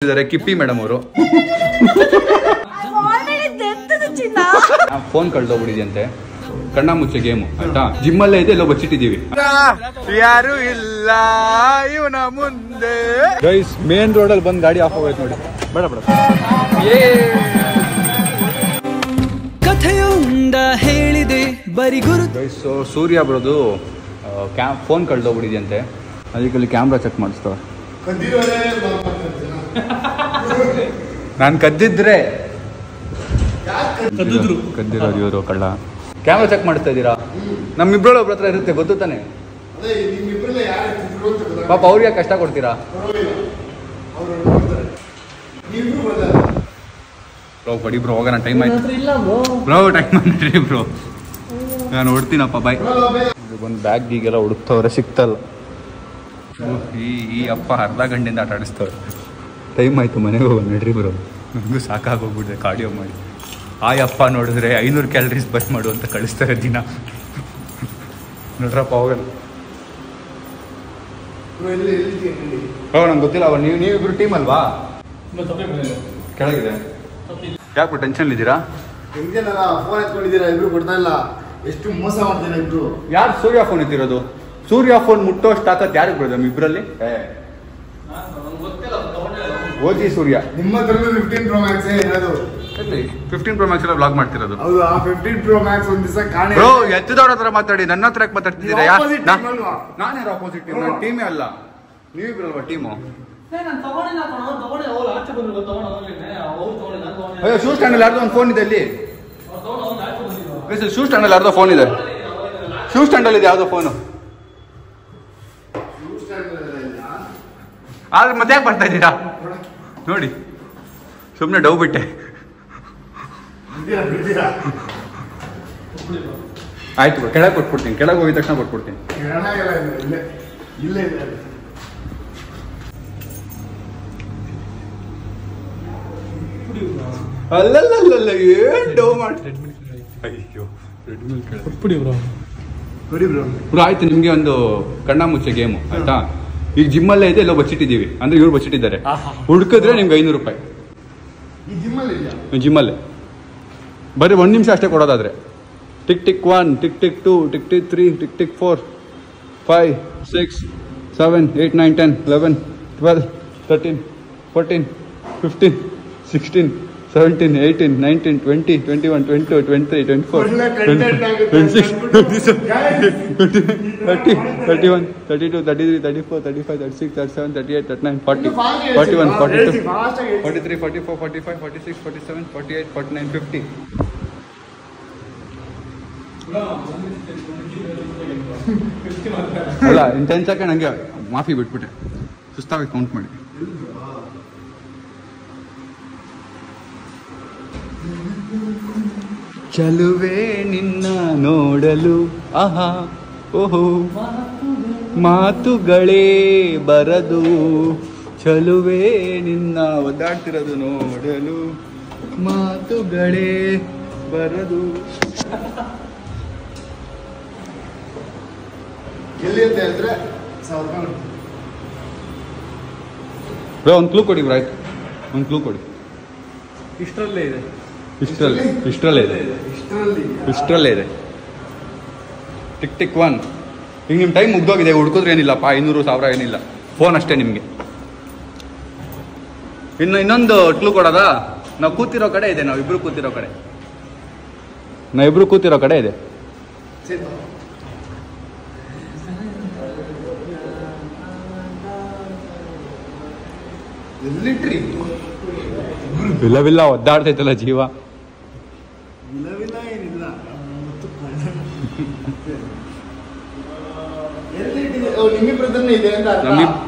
ಕಿಪ್ಪಿ madam ಅವರು phone ಕಳ್ದೋಗ್ಬಿಟ್ಟಿದ್ಯಂತೆ. ಕಣ್ಣ ಮುಚ್ಚೆ game ಆಯ್ತಾ. ಜಿಮ್ಮಲ್ಲೇ ಇದೆ, ಎಲ್ಲೋ ಬಚ್ಚಿಟ್ಟಿದೀವಿ. ಯಾರು ಇಲ್ಲ ಇವನ ಮುಂದೆ. ಗೈಸ್ ಮೇನ್ ರೋಡಲ್ಲಿ ಬಂದು ಗಾಡಿ ಆಫ್ ಆಗೋಯ್ತು ನೋಡಿ. ಬೇಡ ಬೇಡ. ಕಥೆಯೊಂದ ಹೇಳಿದೆ ಬರಿ ಗುರು. ಗೈಸ್ ಸೂರ್ಯ ಬರೋದು ಫೋನ್ ಕಳ್ದೋಗ್ಬಿಟ್ಟಿದ್ಯಂತೆ. ಅದಕ್ಕೆ ಕ್ಯಾಮ್ರಾ ಚೆಕ್ ಮಾಡಿಸ್ತವ. ನಾನು ಕದ್ದಿದ್ರೆ ಕದ್ದಿರೋದು ಇವರು ಕಳ್ಳ. ಕ್ಯಾಮ್ರಾ ಚೆಕ್ ಮಾಡಿಸ್ತಾ ಇದ್ದೀರಾ? ನಮ್ಮಿಬ್ರೊಳ ಒಬ್ರ ಹತ್ರ ಇರುತ್ತೆ, ಗೊತ್ತು ತಾನೆ. ಪಾಪ ಅವ್ರಿಗೆ ಕಷ್ಟ ಕೊಡ್ತೀರಾ? ಬ್ರೋ ಬಡಿ ಬ್ರೋ, ಹೋಗೋಣ, ಟೈಮ್ ಆಯ್ತು ಬ್ರೋ, ಟೈಮ್ ಆಯ್ತು ಬ್ರೋ. ನಾನು ಹೊಡ್ತೀನಪ್ಪ, ಬಾಯ್. ಒಂದು ಬ್ಯಾಗ್ ಗೀಗೆಲ್ಲ ಹುಡುಕ್ತವ್ರೆ, ಸಿಗ್ತಲ್ಲ. ಈ ಅಪ್ಪ ಅರ್ಧ ಗಂಟೆಯಿಂದ ಆಟ ಆಡಿಸ್ತವ್ರೆ. ಟೈಮ್ ಆಯಿತು, ಮನೆಗೆ ಹೋಗೋಣ ನಡ್ರಿ ಬ್ರೋ. ನನಗೂ ಸಾಕಾಗೋಗ್ಬಿಟ್ಟಿದೆ ಕಾರ್ಡಿಯೋ ಮಾಡಿ. ಆ ಅಪ್ಪ ನೋಡಿದ್ರೆ 500 ಕ್ಯಾಲರೀಸ್ ಬರ್ನ್ ಮಾಡು ಅಂತ ಕಳಿಸ್ತಾರೆ ದಿನ. ನೋಡ್ರಪ್ಪ ಹೋಗಲ್ಲ. ನಂಗೆ ಗೊತ್ತಿಲ್ಲ. ನೀವಿಬ್ರು ಟೀಮ್ ಅಲ್ವಾ? ಕೆಳಗಿದೆ. ಯಾಕೆ ಟೆನ್ಷನ್ ಇದ್ದೀರಾ? ಫೋನ್ ಎತ್ಕೊಂಡಿದ್ದೀರಾ ಇಬ್ರು, ಕೊಡ್ತಾ ಇಲ್ಲ. ಎಷ್ಟು ಮೋಸ ಮಾಡ್ತಾರೆ ಇಬ್ರು. ಯಾರು ಸೂರ್ಯ ಫೋನ್ ಎತ್ತಿರೋದು? ಸೂರ್ಯ ಫೋನ್ ಮುಟ್ಟೋಷ್ಟು ತಾಕತ್ ಯಾರಿಗೆ ಬರೋದು ನಮ್ಮ ಇಬ್ಬರಲ್ಲಿ? ಓಜಿ ಸೂರ್ಯ. ನಿಮ್ಮ ಹತ್ರ 15 Pro Max ಇರೋದು. 15 Pro Max ಎಲ್ಲ ವ್ಲಾಗ್ ಮಾಡ್ತಿರೋದು. ಹೌದು, ಆ 15 Pro Max ಒಂದ್ ದಿವಸ ಕಾಣೆ. ಬ್ರೋ ಎತ್ತಿದವ್ರ ಹತ್ರ ಮಾತಾಡಿ, ನನ್ನ ಹತ್ರ ಯಾಕೆ ಮಾತಾಡ್ತಿದ್ದೀರಾ? ನಾನೇ ಆಪೋಸಿಟ್ ಟೀಮ್, ನನ್ನ ಟೀಮೇ ಅಲ್ಲ. ನೀವಿಬ್ರಲ್ವಾ ಟೀಮು? ಅಯ್ಯೋ, ಶೂ ಸ್ಟ್ಯಾಂಡ್ ಅಲ್ಲಿ ಯಾರ್ದೋ ಒಂದು ಫೋನ್ ಇದೆ ಅಲ್ಲಿ. ಶೂ ಸ್ಟ್ಯಾಂಡ್ ಅಲ್ಲಿ ಯಾರ್ದೋ ಫೋನ್ ಇದೆ. ಶೂ ಸ್ಟ್ಯಾಂಡ್ ಅಲ್ಲಿ ಇದೆ ಯಾವ್ದೋ ಫೋನು. ಆದ್ರೆ ಮತ್ತೆ ಯಾಕೆ ಬರ್ತಾ ಇದ್ದೀರಾ ನೋಡಿ? ಸುಮ್ಮನೆ ಡೌ ಬಿಟ್ಟೆ. ಆಯ್ತು, ಕೆಳಗೆ ಕೊಟ್ಬಿಡ್ತೀನಿ. ಕೆಳಗೆ ಹೋಗಿದ ತಕ್ಷಣ ಕೊಟ್ಬಿಡ್ತೀನಿ. ಅಲ್ಲಲ್ಲ ಏನ್ ಡೌ ಮಾಡಿ. ಅಯ್ಯೋ, ಬ್ರೋ ಆಯ್ತು, ನಿಮ್ಗೆ ಒಂದು ಕಣ್ಣ ಮುಚ್ಚೆ ಗೇಮು ಆಯ್ತಾ. ಈಗ ಜಿಮ್ಮಲ್ಲೇ ಇದೆ, ಎಲ್ಲೋ ಬಚ್ಚಿಟ್ಟಿದ್ದೀವಿ. ಅಂದ್ರೆ ಇವ್ರು ಬಚ್ಚಿಟ್ಟಿದ್ದಾರೆ. ಹುಡುಕಿದ್ರೆ ನಿಮ್ಗೆ 500 ರೂಪಾಯಿ. ಜಿಮ್ಮಲ್ಲೇ ಬರೀ 1 ನಿಮಿಷ ಅಷ್ಟೇ ಕೊಡೋದಾದ್ರೆ. Tick tick 1, tick tick 2, tick tick 3, tick tick 4, 5, 6, 7, 8, 9, 10, 11, 12, 13, 14, 15, 16, 17, 18, 19, 20, 21, 22, 23, 24, 26, 27, 30, 31, 32, 33, 34, 35, 36, 37, 38, 39, 40, 41, 42, 43, 44, 45, 46, 47, 48, 49, 50. ಅಲ್ಲ, ಇನ್ನು 10 ಸೆಕೆಂಡ್ ಹಂಗೆ ಮಾಫಿ ಬಿಟ್ಬಿಟ್ಟೆ. ಸುಸ್ತಾಗಿ ಕೌಂಟ್ ಮಾಡಿ. ಚಲುವೆ ನಿನ್ನ ನೋಡಲು ಆಹಾ ಓಹೋ, ಮಾತುಗಳೇ ಬರದು. ಚಲುವೆ ನಿನ್ನ ಒದ್ದಾಡ್ತಿರೋದು ನೋಡಲು, ಮಾತುಗಳೇ ಬರದು. ಎಲ್ಲಿ ಅಂತ ಹೇಳಿದ್ರೆ ಬ್ರೋ ಒಂದು ಕ್ಲೂ ಕೊಡಿ ಬ್ರೋ. ಆಯ್ತು, ಒಂದು ಕ್ಲೂ ಕೊಡಿ. ಇಷ್ಟರಲ್ಲೇ ಇದೆ. ಇಷ್ಟರಲ್ಲೇ ಇದೆ. Tick tick 1. ಈಗ ನಿಮ್ಮ ಟೈಮ್ ಮುಗ್ದೋಗಿದೆ. ಹುಡ್ಕೋದ್ರೆ ಏನಿಲ್ಲಪ್ಪ, 500 1000 ಏನಿಲ್ಲ. ಫೋನ್ ಅಷ್ಟೇ ನಿಮಗೆ. ಇನ್ನೊಂದು ಕ್ಲೂ ಕೊಡೋದಾ? ನಾವು ಕೂತಿರೋ ಕಡೆ ಇದೆ. ನಾವಿಬ್ರು ಕೂತಿರೋ ಕಡೆ ಇದೆ. ವಿಲ್ಲ ಒದ್ದಾಡ್ತೈತಲ್ಲ ಜೀವ.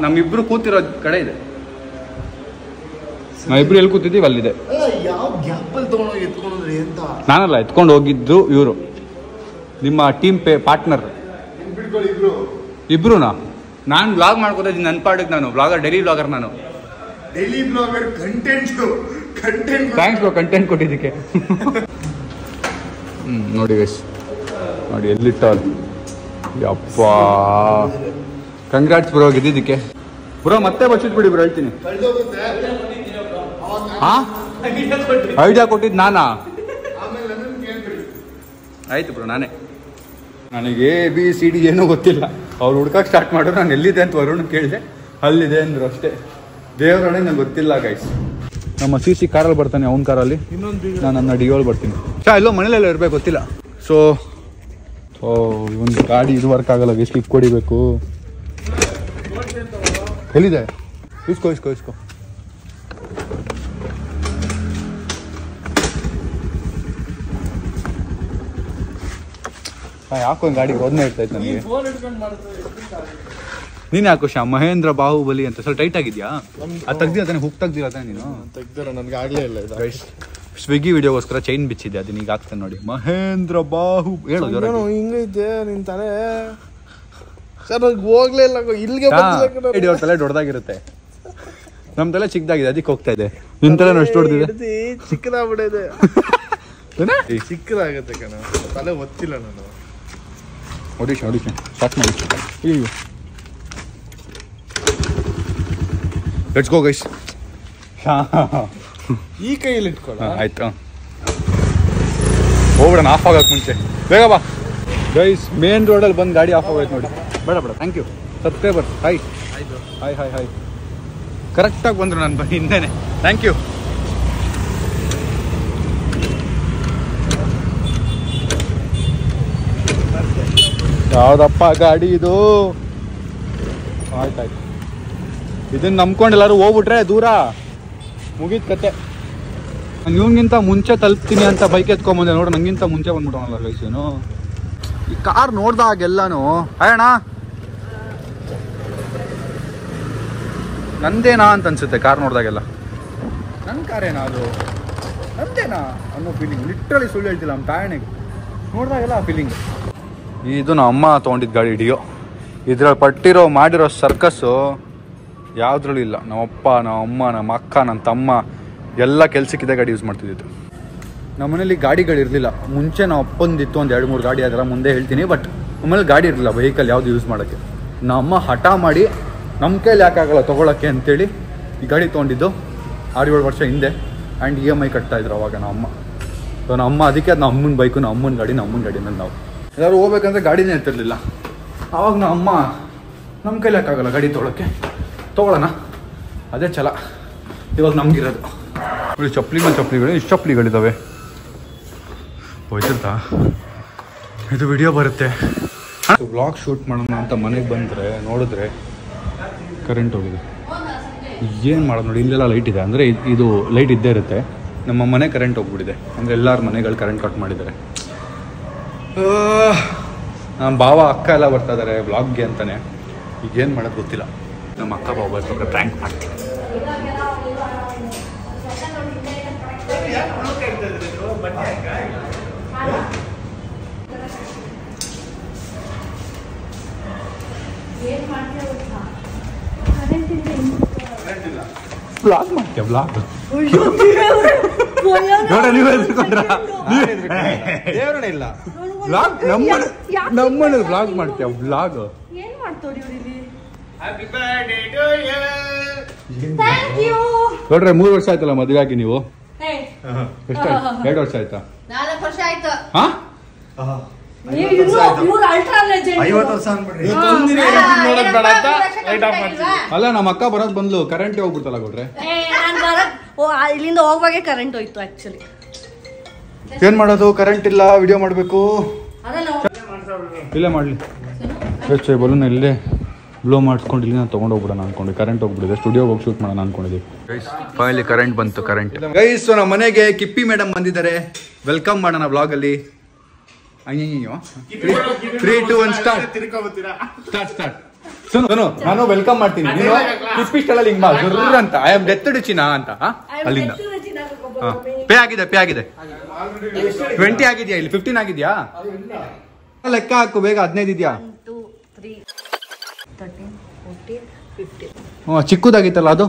ನಮ್ಮಿಬ್ರು ಕೂತಿರೋ ಕಡೆ ಇದೆ. ನಾವಿಬ್ರು ಎಲ್ಲಿ ಕೂತಿದ್ದೀವಿ ಅಲ್ಲಿದೆ. ನಾನಲ್ಲ, ಎತ್ಕೊಂಡು ಹೋಗಿದ್ದು ಇವರು, ನಿಮ್ಮ ಟೀಮ್ ಪಾರ್ಟ್ನರ್. ಇಬ್ರುನಾ? ನಾನು ಬ್ಲಾಗ್ ಮಾಡ್ಕೋತಾ ಇದ್ದೀನಿ ನನ್ನ ಪಾಡಿಗೆ. ನಾನು ಬ್ಲಾಗರ್, ಡೈಲಿ ಬ್ಲಾಗರ್. ನಾನು daily blogger. Content thanks bro, content ಕೊಟ್ಟಿದ್ದಕ್ಕೆ. ನೋಡಿ ಗೈಸ್, ನೋಡಿ ಎಲ್ಲಿಟ್ಟ. ಯಪ್ಪ, ಕಂಗ್ರಾಟ್ಸ್ ಬ್ರೋ ಗೆದ್ದಿದ್ದಕ್ಕೆ. ಬ್ರೋ ಮತ್ತೆ ಬಚ್ಚಿಟ್ಬಿಡಿ ಬ್ರೋ, ಹೇಳ್ತೀನಿ. ಹಾ ಐಡಿಯಾ ಕೊಟ್ಟಿದ್ದು ನಾನಾ? ಆಮೇಲೆ ನನ್ನನ್ನು ಕೇಳ್ಬಿಡಿ. ಆಯ್ತು ಬ್ರೋ, ನಾನೇ. ನನಗೆ ABCD ಏನೂ ಗೊತ್ತಿಲ್ಲ. ಅವ್ರು ಹುಡ್ಕಕ್ಕೆ ಸ್ಟಾರ್ಟ್ ಮಾಡಿದ್ರು, ನಾನು ಎಲ್ಲಿದೆ ಅಂತ ವರುಣ್ ಕೇಳಿದೆ, ಅಲ್ಲಿದೆ ಅಂದ್ರು ಅಷ್ಟೇ. ದೇವರೊಳಗೆ ನಂಗೆ ಗೊತ್ತಿಲ್ಲ ಗೈಸ್. ನಮ್ಮ CC ಕಾರಲ್ಲಿ ಬರ್ತಾನೆ, ಅವ್ನ ಕಾರಲ್ಲಿ. ನಾನು ನನ್ನ ಡಿಯೋಲ್ ಬರ್ತೀನಿ. ಎಲ್ಲೋ ಮನೇಲೆಲ್ಲ ಇರ್ಬೇಕು ಗೊತ್ತಿಲ್ಲ. ಸೊ ಒಂದು ಗಾಡಿ ಇದು ವರ್ಕ್ ಆಗಲ್ಲ, ಸ್ಲಿಪ್ ಕೊಡಿಬೇಕು. ಎಲ್ಲಿದೆ? ಇಸ್ಕೋ. ಯಾಕೋ ಗಾಡಿ ಓದನೆ ಇರ್ತೈತೆ ನನಗೆ. ನೀನು ಯಾಕೋ ಮಹೇಂದ್ರ ಬಾಹುಬಲಿ ಅಂತ ಸ್ವಲ್ಪ ಟೈಟ್ ಆಗಿದ್ಯಾ? ಅದು ತೆಗ್ದಿಲ್ಲ ತಾನೆ, ಹುಕ್ ತೆಗ್ದಿಲ್ಲ ತಾನೆ ನೀನು? ತೆಗ್ದಿರ ನನಗೆ ಆಗ್ಲೇ ಇಲ್ಲ ಇದು. ಸ್ವಿಗ್ಗಿ ವಿಡಿಯೋಗೋಸ್ಕರ ಚೈನ್ ಬಿಚ್ಚಿದೆ, ಅದನ್ನ ಈಗ ಆಗ್ತಾನೆ ನೋಡಿ. ಮಹೇಂದ್ರ ಬಾಹು ಹೇಳು ಹಿಂಗೈತೆ ನಿನ್ ತಲೆ ಸರ್, ಹೋಗ್ಲೇ ಇಲ್ಲ ಇಲ್ಲಿಗೆ ಅವ್ರ ತಲೆ ದೊಡ್ಡದಾಗಿರುತ್ತೆ, ನಮ್ ತಲೆ ಚಿಕ್ಕದಾಗಿದೆ, ಅದಕ್ಕೆ ಹೋಗ್ತಾ ಇದೆ. ನಿನ್ ತಲೆ ಎಷ್ಟು ದೊಡ್ಡದಿದೆ? ಚಿಕ್ಕದಾಗ್ಬಿಟ್ಟಿದೆ. ಚಿಕ್ಕದಾಗತ್ತೆ ಕಣ, ತಲೆ ಒತ್ತಿಲ್ಲ ನಾನು. ಆಡಿಷನ್ ಸ್ಟಾರ್ಟ್ ಮಾಡಿ. Let's go guys. ಈ ಕೈಯಲ್ಲಿ ಇಟ್ಕೊಳ್ಳ. ಆಯ್ತು, ಹೋಗ್ಬಿಡೋಣ ಆಫ್ ಆಗಕ್ಕೆ ಮುಂಚೆ. ಬೇಗ ಬಾ ಗೈಸ್. ಮೇನ್ ರೋಡಲ್ಲಿ ಬಂದು ಗಾಡಿ ಆಫ್ ಆಗೋಯ್ತು ನೋಡಿ. ಬೇಡ ಥ್ಯಾಂಕ್ ಯು ಸಬ್ಸ್ಕ್ರೈಬರ್. ಹಾಯ್ ಕರೆಕ್ಟಾಗಿ ಬಂದರು ನಾನು ಹಿಂದೆನೆ. Thank you. ಯಾವ್ದಪ್ಪ ಗಾಡಿ ಇದು? ಆಯ್ತಾಯ್ತು, ಇದನ್ನ ನಂಬ್ಕೊಂಡು ಎಲ್ಲರೂ ಹೋಗ್ಬಿಟ್ರೆ ದೂರ ಮುಗೀತು ಕತೆ. ನಾನು ಇವನಿಗಿಂತ ಮುಂಚೆ ತಲುಪ್ತೀನಿ ಅಂತ ಬೈಕ್ ಎತ್ಕೊಂಬಂದೆ ನೋಡು, ನಂಗಿಂತ ಮುಂಚೆ ಬಂದ್ಬಿಟ್ಟವನಲ್ಲ ಗೈಸೇನು. ಈ ಕಾರ್ ನೋಡ್ದಾಗೆಲ್ಲಾನು ಅಯ್ಯಣ್ಣ ನಂದೇನಾ ಅಂತ ಅನ್ಸುತ್ತೆ. ಕಾರ್ ನೋಡ್ದಾಗೆಲ್ಲ ನನ್ನ ಕಾರೇನಾ ಅದು, ನಂದೇನಾ ಅನ್ನೋ ಫೀಲಿಂಗ್. ಲಿಟ್ರಲಿ ಸುಳ್ಳು ಹೇಳ್ತಿಲ್ಲ, ನಮ್ಮ ತಾಯಣಿಗೆ ನೋಡ್ದಾಗೆಲ್ಲ ಆ ಫೀಲಿಂಗ್. ಇದು ನಮ್ಮ ಅಮ್ಮ ತೊಗೊಂಡಿದ್ದು ಗಾಡಿ ಡಿಯೋ. ಇದ್ರಲ್ಲಿ ಮಾಡಿರೋ ಸರ್ಕಸ್ಸು ಯಾವುದ್ರಲ್ಲೂ ಇಲ್ಲ. ನಮ್ಮಪ್ಪ, ನಮ್ಮಮ್ಮ, ನಮ್ಮ ಅಕ್ಕ, ನನ್ನ ತಮ್ಮ ಎಲ್ಲ ಕೆಲಸಕ್ಕಿದೆ ಗಾಡಿ ಯೂಸ್ ಮಾಡ್ತಿದ್ದಿದ್ದು. ನಮ್ಮ ಮನೇಲಿ ಗಾಡಿಗಳಿರಲಿಲ್ಲ ಮುಂಚೆ. ನಾವು ಅಪ್ಪಂದಿತ್ತು ಒಂದು 2-3 ಗಾಡಿ, ಅದರ ಮುಂದೆ ಹೇಳ್ತೀನಿ. ಬಟ್ ನಮ್ಮಲ್ಲಿ ಗಾಡಿ ಇರಲಿಲ್ಲ, ವೆಹಿಕಲ್ ಯಾವುದು ಯೂಸ್ ಮಾಡೋಕ್ಕೆ. ನಮ್ಮ ಹಠ ಮಾಡಿ ನಮ್ಮ ಕೈಲಿ ಯಾಕಾಗಲ್ಲ ತೊಗೊಳಕ್ಕೆ ಅಂತೇಳಿ ಈ ಗಾಡಿ ತೊಗೊಂಡಿದ್ದು 6-7 ವರ್ಷ ಹಿಂದೆ. ಆ್ಯಂಡ್ EMI ಕಟ್ತಾಯಿದ್ರು ಅವಾಗ ನಮ್ಮ ಅಮ್ಮ. ಸೊ ನಮ್ಮ ಅದಕ್ಕೆ ಅದು ನಮ್ಮ ಅಮ್ಮನ ಬೈಕು, ನಮ್ಮ ಅಮ್ಮನ ಗಾಡಿ ಮೇಲೆ ನಾವು ಎಲ್ಲರೂ ಹೋಗ್ಬೇಕಂದ್ರೆ ಗಾಡಿನೇ ಇರ್ತಿರ್ಲಿಲ್ಲ. ಆವಾಗ ನಮ್ಮ ಅಮ್ಮ ನಮ್ಮ ಕೈಲಿ ಯಾಕಾಗಲ್ಲ ಗಾಡಿ ತೊಗೊಳ್ಳೋಣ, ಅದೇ ಛಲ ಇವಾಗ ನಮಗಿರೋದು. ನೋಡಿ ಚಪ್ಪಲಿಗಳು ಇಷ್ಟು ಚಪ್ಪಲಿಗಳಿದ್ದಾವೆ. ಹೋಯ್ತಿರ್ತಾ ಇದು ವಿಡಿಯೋ ಬರುತ್ತೆ. ವ್ಲಾಗ್ ಶೂಟ್ ಮಾಡೋಣ ಅಂತ ಮನೆಗೆ ಬಂದರೆ ನೋಡಿದ್ರೆ ಕರೆಂಟ್ ಹೋಗಿದೆ. ಏನು ಮಾಡೋದು ನೋಡಿ, ಇಲ್ಲೆಲ್ಲ ಲೈಟ್ ಇದೆ. ಅಂದರೆ ಇದು ಲೈಟ್ ಇದ್ದೇ ಇರುತ್ತೆ. ನಮ್ಮ ಮನೆ ಕರೆಂಟ್ ಹೋಗ್ಬಿಟ್ಟಿದೆ. ಅಂದರೆ ಎಲ್ಲರ ಮನೆಗಳು ಕರೆಂಟ್ ಕಟ್ ಮಾಡಿದ್ದಾರೆ. ನಮ್ಮ ಭಾವ ಅಕ್ಕ ಎಲ್ಲ ಬರ್ತಾ ಇದ್ದಾರೆ ವ್ಲಾಗ್ಗೆ ಅಂತಾನೆ. ಈಗೇನು ಮಾಡೋದು ಗೊತ್ತಿಲ್ಲ. ನಮ್ಮ ಅಕ್ಕ ಬಾವ ಬರ್ತಾರೆ, ಪ್ರ್ಯಾಂಕ್ ಮಾಡ್ತೀನಿ. ವ್ಲಾಗ್ ಮಾಡ್ತೀಯ? ವ್ಲಾಗ್ ನೋಡ, ನೀವು ಹೆದರ್ಕೊಂಡ್ರ? ದೇವರೇ ಇಲ್ಲ. ವ್ಲಾಗ್ ನಮ್ಮನೆ ವ್ಲಾಗ್ ಮಾಡ್ತೀಯ? ವ್ಲಾಗ್ ನೋಡ್ರೆ 3 ವರ್ಷ ಆಯ್ತಲ್ಲ ಮದುವೆ ಆಗಿ ನೀವು? ಎಷ್ಟಾಯ್ತು? 2 ವರ್ಷ ಆಯ್ತಾ? 4 ವರ್ಷ ಆಯ್ತು. ಹಾ 50 ವರ್ಷ ಅನ್ಬಿಡ್ರಿ. ಅಲ್ಲ ನಮ್ಮ ಅಕ್ಕ ಬರೋದ್ ಬಂದ್ಲು, ಕರೆಂಟ್ ಹೋಗ್ಬಿಡ್ತಲ್ಲ ಕೊಟ್ರೆ. ಇಲ್ಲಿಂದ ಹೋಗುವಾಗೆ ಕರೆಂಟ್ ಹೋಯ್ತು ಆಕ್ಚುಲಿ. ಏನ್ ಮಾಡೋದು, ಕರೆಂಟ್ ಇಲ್ಲ, ವಿಡಿಯೋ ಮಾಡ್ಬೇಕು. ಇಲ್ಲೇ ಮಾಡ್ಲಿ ಎಷ್ಟು ಬಲೂನ್ ಇಲ್ಲೇ ಬ್ಲೋ ಮಾಡಿಸ್ಕೊಂಡು ಇಲ್ಲಿ ನಾನು ತೊಗೊಂಡು ಹೋಗ್ಬಿಡೋಣ ಅನ್ಕೊಂಡು. ಕರೆಂಟ್ ಹೋಗ್ಬಿಡಿದೆ, ಸ್ಟುಡಿಯೋಗೆ ಹೋಗಿ ಶೂಟ್ ಮಾಡೋಣ ಅನ್ಕೊಂಡಿದ್ದೀವಿ. ಫೈನಲಿ ಕರೆಂಟ್ ಬಂತು. ಕರೆಂಟ್ ಗೈಸ್, ನಮ್ಮ ಮನೆಗೆ ಕಿಪ್ಪಿ ಮೇಡಮ್ ಬಂದಿದ್ದಾರೆ. ವೆಲ್ಕಮ್ ಮಾಡೋಣ ಬ್ಲಾಗಲ್ಲಿ. ಅಯ್ಯೋ 3, 2, 1 ಸ್ಟಾರ್ಟ್. ನಾನು ವೆಲ್ಕಮ್ ಮಾಡ್ತೀನಿ. ನೀನು ಕಿಪ್ಪಿ ಸ್ಟೈಲಲ್ಲಿ ಹಿಂಗ್ ಜುರ್ರ ಅಂತ ಐ ಆಮ್ ಡೆತ್ ಚಿನ್ನ ಅಂತ ಅಲ್ಲಿಂದ. ಪೇ ಆಗಿದೆ 20 ಆಗಿದ್ಯಾ? ಇಲ್ಲಿ 15 ಆಗಿದ್ಯಾ? ಲೆಕ್ಕ ಹಾಕು ಬೇಗ. 15 ಇದೆಯಾ? ಚಿಕ್ಕದಾಗಿತ್ತಲ್ಲ ಅದು.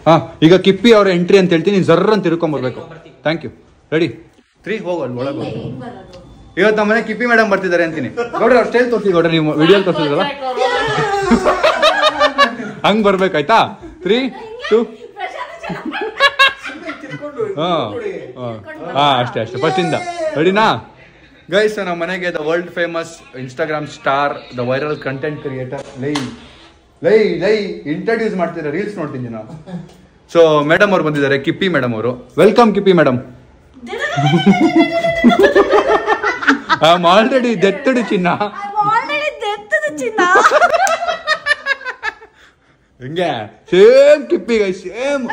ಹಾ, ಈಗ ಕಿಪ್ಪಿ ಅವ್ರ ಎಂಟ್ರಿ ಅಂತ ಹೇಳ್ತೀನಿ. ಜರ್ರ ಅಂತ ತಿರ್ಕೊಂಡ್ಬರ್ಬೇಕು. Thank you. ರೆಡಿ 3 ಹೋಗೋದು ಒಳಗೆ. ಇವತ್ತು ನಮ್ಮ ಮನೆ ಕಿಪ್ಪಿ ಮೇಡಮ್ ಬರ್ತಿದ್ದಾರೆ ಅಂತೀನಿ. ನೋಡ್ರಿ ಅವ್ರ ಸ್ಟೈಲ್ ತೋರಿಸಿ. ನೋಡ್ರಿ ನೀವು ವಿಡಿಯೋ ತೋರಿಸಿದ್ರಲ್ಲ, ಹಂಗ್ ಬರ್ಬೇಕಾಯ್ತಾ? 3 2 ಅಷ್ಟೇ ಫಸ್ಟ್ ಇಂದ ರೆಡಿನಾ ಗೈಸ್? ನಮ್ಮ ಮನೆಗೆ the world famous Instagram star, the viral content creator ಲೈ ಇಂಟ್ರಡ್ಯೂಸ್ ಮಾಡ್ತಿದ್ದಾರೆ, ರೀಲ್ಸ್ ನೋಡ್ತೀನಿ ನಾವು. ಸೊ ಮೇಡಮ್ ಅವ್ರು ಬಂದಿದ್ದಾರೆ, ಕಿಪ್ಪಿ ಮೇಡಮ್ ಅವರು. Welcome Kippi madam. ಆಲ್ರೆಡಿ ದೆತ್ತಡಿ ಚಿನ್ನ. ಹಿಂಗೆ same Kippi guys, same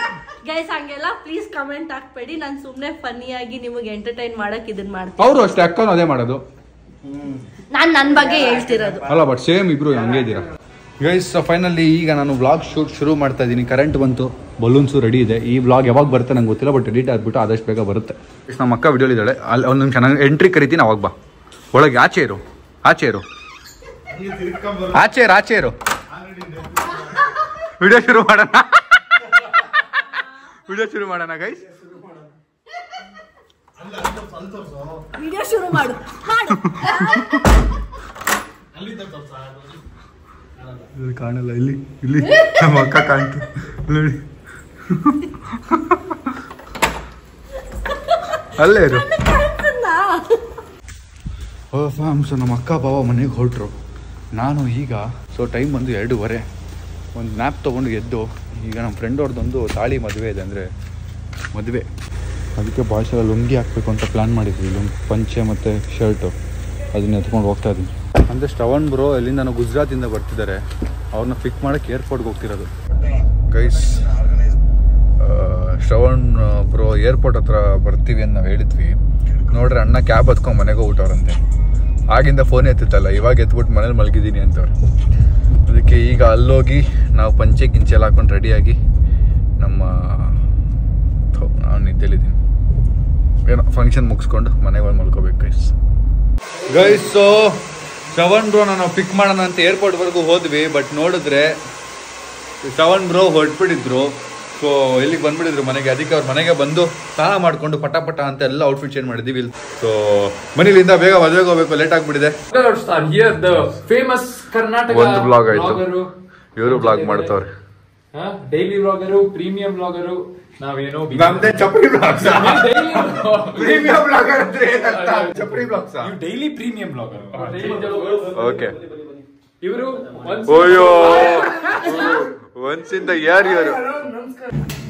guys. ಹಂಗೆಲ್ಲ ಪ್ಲೀಸ್ ಕಮೆಂಟ್ ಹಾಕ್ಬೇಡಿ, ನಾನು ಸುಮ್ನೆ ಫನ್ನಿಯಾಗಿ ನಿಮಗೆ ಎಂಟರ್ಟೈನ್ ಮಾಡಕ್ ಇದನ್ನ ಮಾಡ್ತೀನಿ. ಅವರು ಅಷ್ಟೇ, ಅಕ್ಕನು ಅದೇ ಮಾಡೋದು. ನಾನ್ ನನ್ ಬಗ್ಗೆ ಹೇಳ್ತಿರೋದು ಅಲ್ಲ, ಬಟ್ ಸೇಮ್ ಇಬ್ರು ಹಂಗೆ ಇದ್ದೀರಾ ಗೈಸ್. ಫೈನಲಿ ಈಗ ನಾನು ವ್ಲಾಗ್ ಶೂಟ್ ಶುರು ಮಾಡ್ತಾ ಇದ್ದೀನಿ. ಕರೆಂಟ್ ಬಂತು, ಬಲೂನ್ಸು ರೆಡಿ ಇದೆ. ಈ ವ್ಲಾಗ್ ಯಾವಾಗ ಬರುತ್ತೆ ನಂಗೆ ಗೊತ್ತಿಲ್ಲ, ಬಟ್ ಎಡಿಟ್ ಆಗ್ಬಿಟ್ಟು ಆದಷ್ಟು ಬೇಗ ಬರುತ್ತೆ. ನಮ್ಮ ಅಕ್ಕ ವಿಡಿಯೋ ಇದ್ದಾಳೆ, ಅಲ್ಲಿ ಒಂದು ನಿಮಿಷ ನಾನು ಎಂಟ್ರಿ ಕರಿತೀನಿ, ಅವಾಗ ಬಾ. ಒಳಗೆ ಆಚೆ ಇರು ವಿಡಿಯೋ ಶುರು ಮಾಡೋಣ ಗೈಸ್. ವಿಡಿಯೋ ಶುರು ಮಾಡು. ಕಾಣಲ್ಲ, ಇಲ್ಲಿ ನಮ್ಮ ಅಕ್ಕ ಕಾಣ್ತು ನೋಡಿ, ಅಲ್ಲೇ ಇರು. ಸೊ ನಮ್ಮ ಅಕ್ಕ ಬಾವ ಮನೆಗೆ ಹೊರಟ್ರು. ನಾನು ಈಗ ಟೈಮ್ ಬಂದು 2:15. ಒಂದು ನ್ಯಾಪ್ ತೊಗೊಂಡು ಎದ್ದು ಈಗ ನಮ್ಮ ಫ್ರೆಂಡ್ ಅವ್ರದ್ದೊಂದು ತಾಳಿ ಮದುವೆ ಇದೆ, ಅಂದರೆ ಮದುವೆ. ಅದಕ್ಕೆ ಭಾಷೆ ಲುಂಗಿ ಹಾಕಬೇಕು ಅಂತ ಪ್ಲ್ಯಾನ್ ಮಾಡಿದ್ವಿ. ಪಂಚೆ ಮತ್ತು ಶರ್ಟು ಅದನ್ನ ಎತ್ಕೊಂಡು ಹೋಗ್ತಾ ಇದ್ದೀನಿ. ಅಂದರೆ ಶ್ರವಣ್ ಬ್ರೋ ಎಲ್ಲಿಂದ ನಾವು ಗುಜರಾತಿಂದ ಬರ್ತಿದ್ದಾರೆ, ಅವ್ರನ್ನ ಪಿಕ್ ಮಾಡೋಕ್ಕೆ ಏರ್ಪೋರ್ಟ್ಗೆ ಹೋಗ್ತಿರೋದು ಗೈಸ್. ಶ್ರವಣ್ ಬ್ರೋ ಏರ್ಪೋರ್ಟ್ ಹತ್ರ ಬರ್ತೀವಿ ಅಂತ ನಾವು ಹೇಳಿದ್ವಿ. ನೋಡ್ರಿ ಅಣ್ಣ ಕ್ಯಾಬ್ ಹತ್ಕೊಂಡು ಮನೆಗೆ ಹೋಗ್ಬಿಟ್ಟವ್ರಂತೆ. ಆಗಿಂದ ಫೋನ್ ಎತ್ತಿತ್ತಲ್ಲ, ಇವಾಗ ಎತ್ಬಿಟ್ಟು ಮನೇಲಿ ಮಲಗಿದ್ದೀನಿ ಅಂತವ್ರು. ಅದಕ್ಕೆ ಈಗ ಅಲ್ಲೋಗಿ ನಾವು ಪಂಚೆ ಗಿಂಚೆ ಎಲ್ಲ ಹಾಕೊಂಡು ರೆಡಿಯಾಗಿ ನಮ್ಮ ನಾನು ನಿದ್ದೆಲಿದ್ದೀನಿ, ಏನೋ ಫಂಕ್ಷನ್ ಮುಗಿಸ್ಕೊಂಡು ಮನೆಗೆ ಬಂದು ಮಲ್ಕೋಬೇಕು ಗೈಸ್. ಸೊ ಶ್ರವಣ್ ಬ್ರೋ ನಾವು ಪಿಕ್ ಮಾಡೋಣ ಅಂತ ಏರ್ಪೋರ್ಟ್ವರೆಗೂ ಹೋದ್ವಿ. ಬಟ್ ನೋಡಿದ್ರೆ ಶ್ರವಣ್ ಬ್ರೋ ಹೊರಟ್ಬಿಟ್ಟಿದ್ರು. ಸೊ ಇಲ್ಲಿಗೆ ಬಂದ್ಬಿಟ್ಟಿದ್ರು ಮನೆಗೆ. ಅದಕ್ಕೆ ಅವ್ರ ಮನೆಗೆ ಬಂದು ಸ್ನಾನ ಮಾಡಿಕೊಂಡು ಪಟ ಅಂತ ಎಲ್ಲ ಔಟ್ಫಿಟ್ ಚೇಂಜ್ ಮಾಡಿದ್ದೀವಿ. ಸೊ ಮನೇಲಿಂದ ಬೇಗ ಮದುವೆಗೆ ಹೋಗ್ಬೇಕು, ಲೇಟ್ ಆಗ್ಬಿಟ್ಟಿದೆ. ಒಂದು ಬ್ಲಾಗ್ ಆಯ್ತು, ಇವರು ಬ್ಲಾಗ್ ಮಾಡ್ತವ್ರೆ. ಡೈಲಿ ಬ್ಲಾಗರು, ಪ್ರೀಮಿಯಂ ಬ್ಲಾಗರು, ನಾವೇನೋ ಚಪ್ಪಲಿ ಬ್ಲಾಗ್ಸ್. ಪ್ರೀಮಿಯಂ ಬ್ಲಾಗರ್ ಅಂದ್ರೆ ಚಪ್ಪಲಿ blogs, daily premium blogger. Okay, ಇವರು ಒನ್ಸಿಂದ ಯಾರು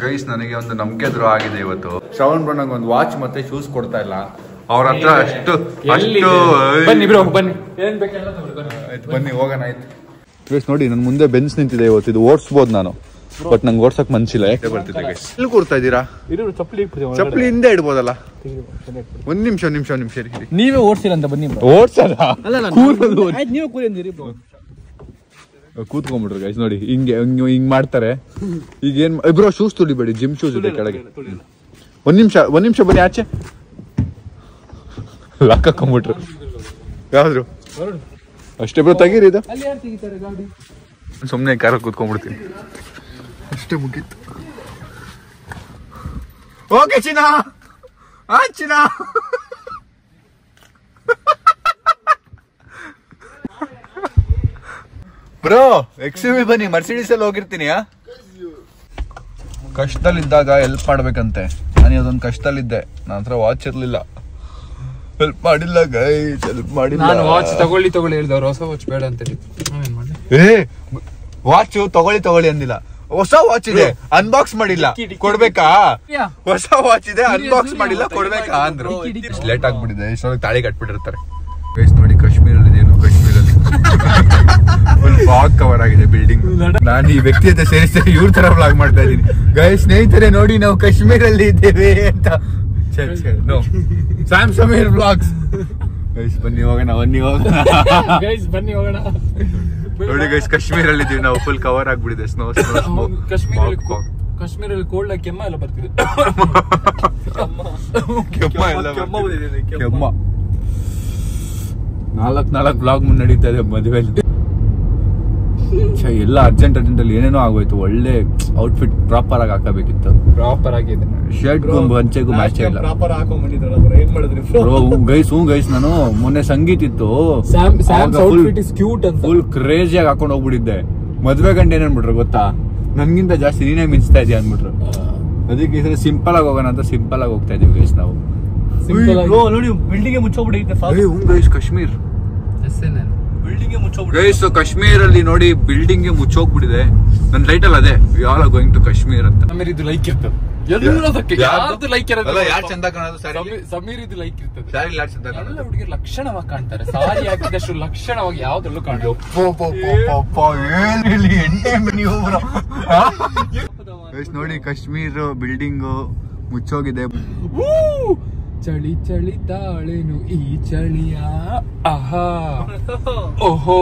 ಗೈಸ್. ನನಗೆ ಒಂದು ನಂಬಿಕೆ ದ್ರೋಹ ಆಗಿದೆ ಇವತ್ತು. ಶ್ರವಣ್ ಬ್ರೋ ನಂಗೆ ಒಂದು ವಾಚ್ ಮತ್ತೆ ಶೂಸ್ ಕೊಡ್ತಾ ಇಲ್ಲ. ಅವ್ರ ಹತ್ರ ಅಷ್ಟು ಬನ್ನಿ ಬ್ರೋ, ಬನ್ನಿ, ಬನ್ನಿ ಹೋಗೋಣ. ಆಯ್ತು ಗೈಸ್, ನೋಡಿ ನನ್ನ ಮುಂದೆ ಬೆನ್ಸ್ ನಿಂತಿದೆ ಇವತ್ತು. ಇದು ಓಡಿಸ್ಬೋದು ನಾನು, ಬಟ್ ನಂಗೆ ಓಡ್ಸಕ್ ಮನ್ಸಿಲ್ಲ. ಯಾಕೆ ಬರ್ತಿದ್ದೆ ಗೈಸ್? ಎಲ್ಲಿ ಕೂರ್ತಾ ಇದ್ದೀರಾ? ಚಪ್ಪಲಿ ಹಿಂದೆ ಇಡ್ಬೋದಲ್ಲ. ಒಂದ್ ನಿಮಿಷ ನೀವೇ ಓಡ್ಸಿಲ್ಲ ಅಂತ ಬನ್ನಿ. ಓಡ್ಸಲ್ಲ, ಕೂತ್ಕೊಂಡ್ಬಿಟ್ರು ಗೈಸ್. ನೋಡಿ ಹಿಂಗ್ ಮಾಡ್ತಾರೆ. ಈಗ ಏನ್ ಇಬ್ರು ಶೂಸ್ ತುಳಿಬೇಡಿ, ಜಿಮ್ ಶೂಸ್ ಇದೆ ಕೆಳಗೆ. ಒಂದ್ ನಿಮಿಷ ಬನ್ನಿ ಆಚೆ. ಲಾಕ್ ಹಾಕೊಂಡ್ಬಿಟ್ರು. ಯಾವ್ದು ಅಷ್ಟೇ ಬ್ರೋ, ತೆಗೀರಿ ಇದು. ಸುಮ್ನೆ ಕಾರಲ್ಲಿ ಕೂತ್ಕೊಂಡ್ಬಿಡ್ತೀನಿ ಅಷ್ಟೇ, ಮುಗೀತು. ಓಕೆ ಚಿನ್ನ, ಚಿನ್ನ ಬ್ರೋ ಎಕ್ಸ್‌ಯುವಿ ಬನ್ನಿ, ಮರ್ಸಿಡೀಸ್ ಅಲ್ಲಿ ಹೋಗಿರ್ತೀನಿ. ಕಷ್ಟದಲ್ಲಿದ್ದಾಗ ಹೆಲ್ಪ್ ಮಾಡ್ಬೇಕಂತೆ. ನಾನು ಅದೊಂದು ಕಷ್ಟದಲ್ಲಿದ್ದೆ, ನನ್ನ ಹತ್ರ ವಾಚ್ ಇರ್ಲಿಲ್ಲ, ಹೆಲ್ಪ್ ಮಾಡಿಲ್ಲ ಗೈಸ್, ಹೆಲ್ಪ್ ಮಾಡಿಲ್ಲ. ನಾನು ವಾಚ್ ತಗೊಳ್ಳಿ ಹೇಳಿದವ್ರು, ಹೊಸ ವಾಚ್ ಬೇಡ ಅಂತ ವಾಚ್ ತಗೊಳ್ಳಿ ಅಂದಿಲ್ಲ. ಹೊಸ ವಾಚ್ ಇದೆ, ಅನ್ಬಾಕ್ಸ್ ಮಾಡಿಲ್ಲ, ಕೊಡ್ಬೇಕಾ? ಹೊಸ ವಾಚ್ ಇದೆ, ಅನ್ಬಾಕ್ಸ್ ಮಾಡಿಲ್ಲ, ಕೊಡ್ಬೇಕಾ ಅಂದ್ರು. ಲೇಟ್ ಆಗ್ಬಿಟ್ಟಿದೆ, ಇಷ್ಟೊಳಗೆ ತಾಳಿ ಕಟ್ಬಿಟ್ಟಿರ್ತಾರೆ ಗೈಸ್. ನೋಡಿ ಕಾಶ್ಮೀರಲ್ಲಿ ಫುಲ್ ಫಾಗ್ ಕವರ್ ಆಗಿದೆ ಬಿಲ್ಡಿಂಗ್. ನಾನು ಈ ವ್ಯಕ್ತಿ ಹತ್ರ ಸೇರಿಸಿ ಇವ್ರ ತರ ವ್ಲಾಗ್ ಮಾಡ್ತಾ ಇದ್ದೀನಿ ಗೈಸ್. ಸ್ನೇಹಿತರೆ ನೋಡಿ, ನಾವು ಕಾಶ್ಮೀರಲ್ಲಿ ಇದ್ದೇವೆ ಅಂತ. Sam Sameer vlogs guys. ಬನ್ನಿ ಹೋಗೋಣ ನೋಡಿ ಗೈಸ್, ಕಾಶ್ಮೀರಲ್ಲಿ ಇದೀವಿ ನಾವು. ಫುಲ್ ಕವರ್ ಆಗ್ಬಿಟ್ಟಿದೆ, ಸ್ನೋ. ಕಾಶ್ಮೀರಲ್ಲಿ ಕೋಲ್ಡ್ ಆಗಿ ಕೆಮ್ಮ ಎಲ್ಲ ಬರ್ತಿದೆ. ಕೆಮ್ಮ 4 ಬ್ಲಾಗ್ ನಡೀತಾ ಇದೆ ಮದುವೆಯಲ್ಲಿ. ಎಲ್ಲ ಅರ್ಜೆಂಟ್ ಅಲ್ಲಿ ಏನೇನೋ ಆಗೋಯ್ತು. ಒಳ್ಳೆ ಔಟ್ಫಿಟ್ ಪ್ರಾಪರ್ ಆಗಿ ಹಾಕಬೇಕಿತ್ತು. ಪ್ರಾಪರ್ ಆಗಿದೆ, ಶರ್ಟ್ಗೂ ಪಂಚೆಗೂ ಮ್ಯಾಚ್ ಇಲ್ಲ. ಗೈಸ್ ನಾನು ಮೊನ್ನೆ ಸಂಗೀತ್ ಇತ್ತು, ಕ್ಯೂಟ್ ಅಂತ ಫುಲ್ ಕ್ರೇಜಿ ಆಗಿ ಹಾಕೊಂಡು ಹೋಗ್ಬಿಟ್ಟಿದ್ದೆ. ಮದ್ವೆ ಗಂಟೆ ಏನೇನ್ಬಿಟ್ರು ಗೊತ್ತಾ? ನನ್ಗಿಂತ ಜಾಸ್ತಿ ನೀನೇ ಮಿಂಚ್ತಾ ಇದೀಯ ಅಂದ್ಬಿಟ್ರು. ಅದಕ್ಕೆ ಈ ಸಲ ಸಿಂಪಲ್ ಆಗಿ ಹೋಗೋಣ ಅಂತ ಸಿಂಪಲ್ ಆಗಿ ಹೋಗ್ತಾ ಇದೀವಿ ಗೈಸ್ ನಾವು. ನೋಡಿ ಬಿಲ್ಡಿಂಗ್ ಮುಚ್ಚೋಗ್ಬಿಟ್ಟಿದೆ guys Kashmir building guys Kashmir ಅಲ್ಲಿ ನೋಡಿ ಬಿಲ್ಡಿಂಗ್ ಮುಚ್ಚೋಗ್ಬಿಟ್ಟಿದೆ. ನನ್ನ ಟೈಟಲ್ ಅದೇ we all are going to Kashmir ಅಂತ. ಸಮೀರ್ ಇದು ಲೈಕ್ ಇರ್ತದೆ ಎಲ್ಲದಕ್ಕೆ ಯಾರ್ದು ಲೈಕ್ ಇರೋದು ಯಾರು ಚಂದ ಕಾಣೋದು ಸಮೀರ್ ಇದು ಲೈಕ್ ಇರ್ತದೆ. ಸ್ಯಾರಿ ಯಾರು ಚಂದ ಕಾಣೋದು ಎಲ್ಲ ಹುಡುಗಿರು ಲಕ್ಷಣವಾಗಿ ಕಾಣ್ತಾರೆ. ಸಾರಿ ಹಾಕಿದಷ್ಟು ಲಕ್ಷಣವಾಗಿ ಯಾವ್ದ್ರಲ್ಲೂ ಕಾಣೋದು. ನೋಡಿ ಕಾಶ್ಮೀರ್ ಬಿಲ್ಡಿಂಗ್ ಮುಚ್ಚೋಗಿದೆ. ಚಳಿ ಚಳಿ ತಾಳೇನು ಈ ಚಳಿಯ ಆಹಾ ಓಹೋ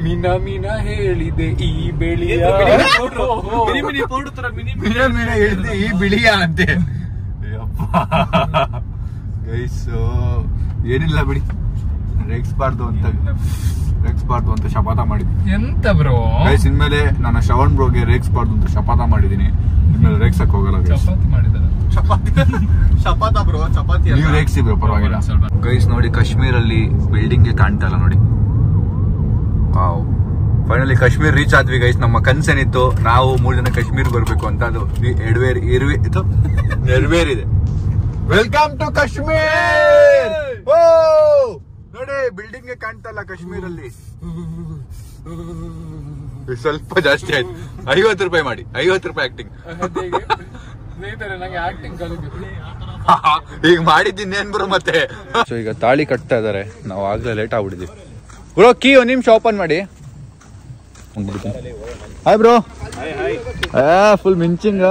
ಮೀನ ಮೀನ ಹೇಳಿದೆ ಈ ಬೆಳಿಯ ಹೇಳಿದೆ ಈ ಬಿಳಿಯ ಅಂತೆ. ಗೈಸ್ ಏನಿಲ್ಲ ಬಿಡಿ, ರೇಗಿಸ್ಬಾರ್ದು ಅಂತ ಶಪಥ ಮಾಡಿದ್ವಿ. ಎಂತ ಬ್ರೋ ಗೈಸ್ ಇನ್ಮೇಲೆ ನಾನು ಶ್ರವಣ್ ಬ್ರೋಗೆ ರೇಗಿಸ್ಬಾರ್ದು ಅಂತ ಶಪಥ ಮಾಡಿದೀನಿ. ಇನ್ಮೇಲೆ ರೇಗ್ಸಕ್ ಹೋಗಲ್ಲ. ಚಪಾತಿ ಮಾಡಿದ್ದಾರೆ. ಚಪಾತ ಬ್ರೋ, ಚಪಾತಿ ನೀವು ರೇಗ್ಸಿ ಬ್ರೋ, ಪರವಾಗಿಲ್ಲ. ಗೈಸ್ ನೋಡಿ ಕಾಶ್ಮೀರ್ ಅಲ್ಲಿ ಬಿಲ್ಡಿಂಗ್ ಕಾಣ್ತಾ ಇಲ್ಲ ನೋಡಿ. ವಾವ್, ಫೈನಲಿ ಕಾಶ್ಮೀರ್ ರೀಚ್ ಆದ್ವಿ ಗೈಸ್. ನಮ್ಮ ಕನ್ಸೇನಿತ್ತು ನಾವು 3 ಜನ ಕಾಶ್ಮೀರ್ ಬರ್ಬೇಕು ಅಂತ, ಅದು ನೆರವೇರಿದೆ. Welcome to Kashmir. ನೋಡಿ ಬಿಲ್ಡಿಂಗ್ ಕಾಣ್ತಾ ಇಲ್ಲ ಕಾಶ್ಮೀರ್ ಅಲ್ಲಿ. ಸ್ವಲ್ಪ ಜಾಸ್ತಿ ಆಯ್ತು. 50 ರೂಪಾಯಿ ಮಾಡಿ, 50 ರೂಪಾಯಿ ಆಕ್ಟಿಂಗ್. ನಂಗೆ ಆಕ್ಟಿಂಗ್ ಈಗ ಮಾಡಿದ್ದೀನೇನ್ ಬ್ರೋ ಮತ್ತೆ. ಸೊ ಈಗ ತಾಳಿ ಕಟ್ತಾ ಇದಾರೆ, ನಾವು ಆಗ್ಲೇ ಲೇಟ್ ಆಗ್ಬಿಟ್ಟಿದೀವಿ. ಬ್ರೋ ಕೀ ಒಂದ್ ನಿಮಿಷ ಓಪನ್ ಮಾಡಿ. Hi bro. ಫುಲ್ ಮಿಂಚಿಂಗ್.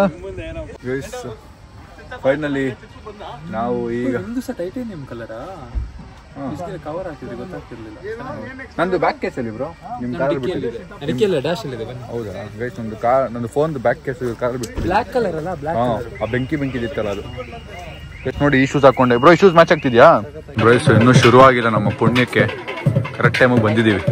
ಫೈನಲಿ ನಾವು ಈಗ ಟೈಟೇನಿಯಂ ಕಲರ್ ಕವರ್ ಹಾಕಿದ್ರೆ ಗೊತ್ತಾಗ್ತಿರ್ಲಿಲ್ಲ. ನಂದು ಬ್ಯಾಕ್ ಕೇಸ್ ಅಲ್ಲಿ ಬ್ರೋ, ನಿಮ್ ಕಾರ್ ಬಿಟ್ಟಿದೆ. ಡ್ಯಾಶ್ ಅಲ್ಲಿ ಹೌದಾ ಗೈಸ್, ನಂದು ಫೋನ್ ಬ್ಯಾಕ್ ಕೇಸ್ ಕಾರ್ ಬಿಟ್ಟು ಬ್ಲಾಕ್ ಕಲರ್ ಅಲ್ಲ, ಬ್ಲಾಕ್ ಆ ಬೆಂಕಿ ಇತ್ತಲ್ಲ ಅದು. ನೋಡಿ ಈ ಶೂಸ್ ಹಾಕೊಂಡೆ ಬ್ರೋ. ಈ ಶೂಸ್ ಮ್ಯಾಚ್ ಆಗ್ತಿದ್ಯಾ ಬ್ರೋ? ಇನ್ನೂ ಶುರು ಆಗಿಲ್ಲ ನಮ್ಮ ಪುಣ್ಯಕ್ಕೆ, ಕರೆಕ್ಟ್ ಟೈಮಿಗೆ ಬಂದಿದ್ದೀವಿ.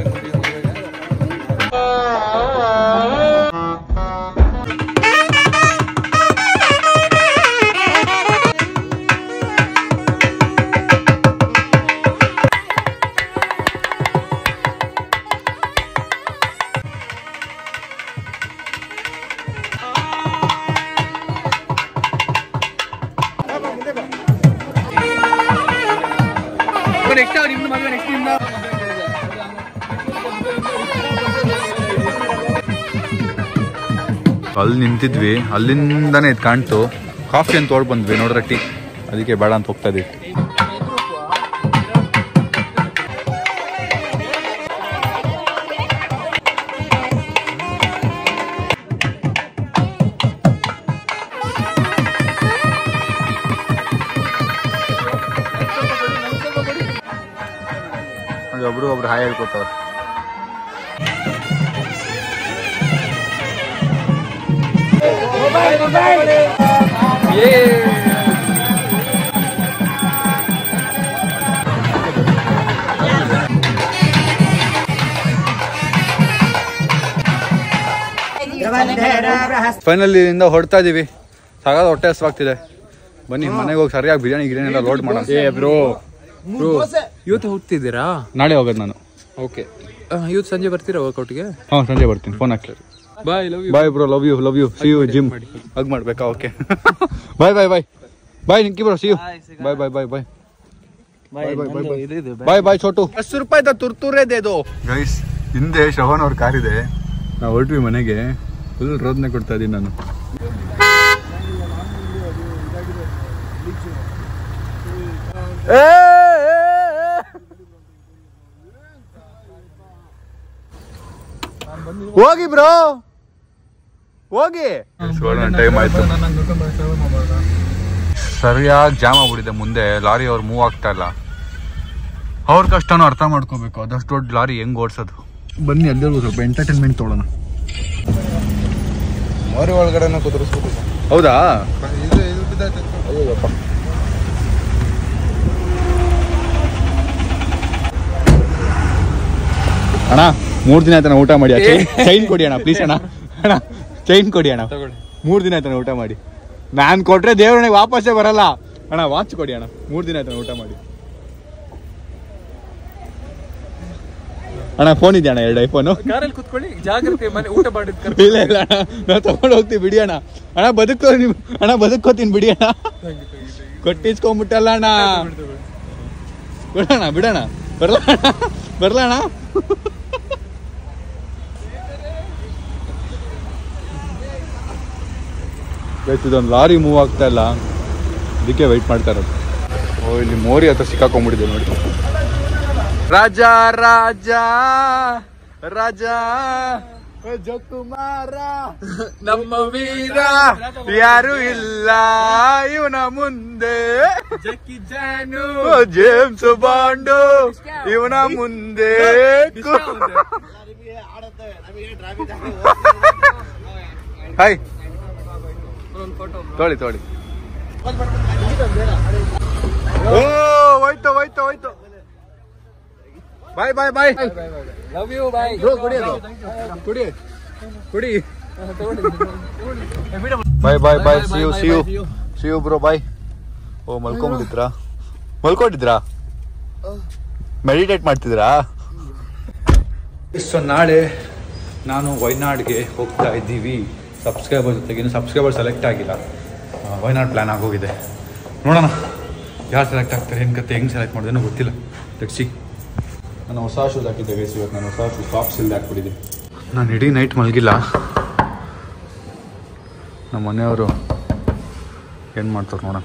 ಅಲ್ಲಿ ನಿಂತಿದ್ವಿ, ಅಲ್ಲಿಂದಾನೆ ಇದು ಕಾಣ್ತು. ಕಾಫಿ ಅಂತ ತೊಗೊಂಡು ಬಂದ್ವಿ, ನೋಡ್ರೆ ಟೀ, ಅದಕ್ಕೆ ಬೇಡ ಅಂತ ಹೋಗ್ತಾ ಇದೀವಿ. ಒಬ್ರು ಹಾಯ್ ಹೇಳ್ಕೊತಾವ್ರು. ಫೈನಲಿ ಇಂದ ಹೊಡ್ತಾ ಇದೀವಿ. ಸಾಕಾದ ಹೊಟ್ಟೆ ಹಸ್ವಾಗ್ತಿದೆ. ಬನ್ನಿ ಮನೆಗೆ ಹೋಗಿ ಸರಿಯಾಗಿ ಬಿರಿಯಾನಿ ಎಲ್ಲ ಲೋಡ್ ಮಾಡೋಣ. ಬ್ರೋ ಇವತ್ತು ಹೋಗ್ತಿದ್ದೀರಾ? ನಾಳೆ ಹೋಗೋದು ನಾನು. ಓಕೆ, ಇವತ್ತು ಸಂಜೆ ಬರ್ತೀರಾ ವರ್ಕೌಟ್ಗೆ? ಹಾಂ ಸಂಜೆ ಬರ್ತೀನಿ, ಫೋನ್ ಹಾಕ್ಲಿ. Bye, love you. Bye bro, love you. See you gym. Hug ಮಾಡ್ಬೇಕಾ? Okay bye bye bye bye ನಿಂಕಿ bro, see you. Bye bye bye bye bye bye Chotu. 10 ರೂಪಾಯಿ ತುರ್ತೂರೇ ದೇದು. ಗೈಸ್ ಹಿಂದೆ ಶ್ರವಣ್ ಅವ್ರ ಕಾರ್ ಇದೆ, ನಾವು ಹೊರಟ್ವಿ ಮನೆಗೆ. ಫುಲ್ ರೋದನೆ ಕೊಡ್ತಾ ಇದೀನಿ ನಾನು. ಹೋಗಿ ಬ್ರೋ, ಹೋಗಿ. ಟೈಮ್ ಆಯ್ತು, ಸರಿಯಾಗಿ ಜಾಮ್ ಆಗ್ಬಿಟ್ಟಿದೆ. ಮುಂದೆ ಲಾರಿ ಅವ್ರು ಮೂವ್ ಆಗ್ತಾ ಇಲ್ಲ. ಅವ್ರ ಕಷ್ಟನೂ ಅರ್ಥ ಮಾಡ್ಕೋಬೇಕು, ಅದಷ್ಟು ದೊಡ್ಡ ಲಾರಿ ಹೆಂಗ್ ಓಡಿಸೋದು. ಬನ್ನಿ ಅಲ್ಲೂ ಸ್ವಲ್ಪ ಎಂಟರ್ಟೈನ್ಮೆಂಟ್ ತೊಗೊಳೋಣ. ಮೋರಿ ಒಳಗಡೆ ಕುದುರಿಸ್ಬೇಕು. ಹೌದಾ? ಅಣ್ಣ 3 ದಿನ ಆಯ್ತಾನ ಊಟ ಮಾಡಿ. ಚೈನ್ ಕೊಡಿ ಅಣ್ಣ ಪ್ಲೀಸ್. ಅಣ್ಣ ಚೈನ್ ಕೊಡಿ ಅಣ್ಣ. 3 ದಿನ ಆಯ್ತಾನ ಊಟ ಮಾಡಿ. ನಾನ್ ಕೊಟ್ರೆ ದೇವ್ರನಿಗೆ ವಾಪಸ್ಸೇ ಬರಲ್ಲ. ಅಣ್ಣ ವಾಚ್ ಕೊಡಿ ಅಣ್ಣ. 3 ದಿನ ಆಯ್ತಾನ ಊಟ ಮಾಡಿ. ಅಣ್ಣ ಫೋನ್ ಇದೆಯಾ ಅಣ್ಣ 2 ಐಫೋನು ಕಾರಲ್ಲಿ ಕುತ್ಕೊಳ್ಳಿ ಜಾಗ್ರತೆ ಮನೆ ಊಟ ಮಾಡಿದ್ ಇಲ್ಲ ಇಲ್ಲ ಅಣ್ಣ ನಾವು ತಗೊಂಡು ಹೋಗ್ತೀವಿ ಬಿಡಿ ಅಣ್ಣ ಅಣ್ಣ ಬದುಕೋತೀನಿ ಬಿಡಿ ಅಣ್ಣ ಕೊಟ್ಟಿಸ್ಕೊಂಬಿಟ್ಟಲ್ಲ ಅಣ್ಣ ಬಿಡೋಣ ಬಿಡೋಣ ಬರ್ಲಣ್ಣ ಇದೊಂದು ಲಾರಿ ಮೂವ್ ಆಗ್ತಾ ಇಲ್ಲ ಅದಕ್ಕೆ ವೆಯ್ಟ್ ಮಾಡ್ತಾ ಇರೋದು. ಓ ಇಲ್ಲಿ ಮೋರಿ ಹತ್ರ ಸಿಕ್ಕಾಕೊಂಡ್ಬಿಟ್ಟಿದೆ ನೋಡಿ. ರಾಜ ರಾಜ ರಾಜ ಜಕುಮಾರ ನಮ್ಮ ವೀರ ಯಾರು ಇಲ್ಲ ಇವನ ಮುಂದೆ ಜಕ್ಕಿ ಜಾನು ಜೇಮ್ಸ್ ಬಾಂಡು ಇವನ ಮುಂದೆ ಹಾಯ್ ತೊಳಿ ತೊಳಿ ಓ ಹೋಯ್ತು ಹೋಯ್ತು ಹೋಯ್ತು ಬಾಯ್ bye bye love you bye ಕುಡಿ ಕುಡಿ bye bye bye see you bro bye. ಓ ಮಲ್ಕೊಂಡಿದ್ರಾ ಮೆಡಿಟೇಟ್ ಮಾಡ್ತಿದ್ರಾ? ಸೊ ನಾಳೆ ನಾನು ವಯನಾಡ್ಗೆ ಹೋಗ್ತಾ ಇದ್ದೀವಿ ಸಬ್ಸ್ಕ್ರೈಬರ್ ಜೊತೆಗೆ. ಇನ್ನು ಸಬ್ಸ್ಕ್ರೈಬರ್ ಸೆಲೆಕ್ಟ್ ಆಗಿಲ್ಲ, ವಯನಾಡ್ ಪ್ಲ್ಯಾನ್ ಆಗೋಗಿದೆ. ನೋಡೋಣ ಯಾರು ಸೆಲೆಕ್ಟ್ ಆಗ್ತಾರೆ, ಏನು ಕತೆ, ಹೆಂಗೆ ಸೆಲೆಕ್ಟ್ ಮಾಡೋದೇನೋ ಗೊತ್ತಿಲ್ಲ. Let's see. ನಾನು ಹೊಸ ಶೂಸ್ ಹಾಕಿದ್ದೆ ಗೈಸ್, ಇವತ್ತು ನಾನು ಹೊಸ ಶೂ ಸಾಕ್ಸ್ ಇಲ್ಲದೆ ಹಾಕ್ಬಿಟ್ಟಿದ್ದೀನಿ. ನಾನು ಇಡೀ ನೈಟ್ ಮಲಗಿಲ್ಲ. ನಮ್ಮ ಮನೆಯವರು ಏನು ಮಾಡ್ತಾರೆ ನೋಡೋಣ.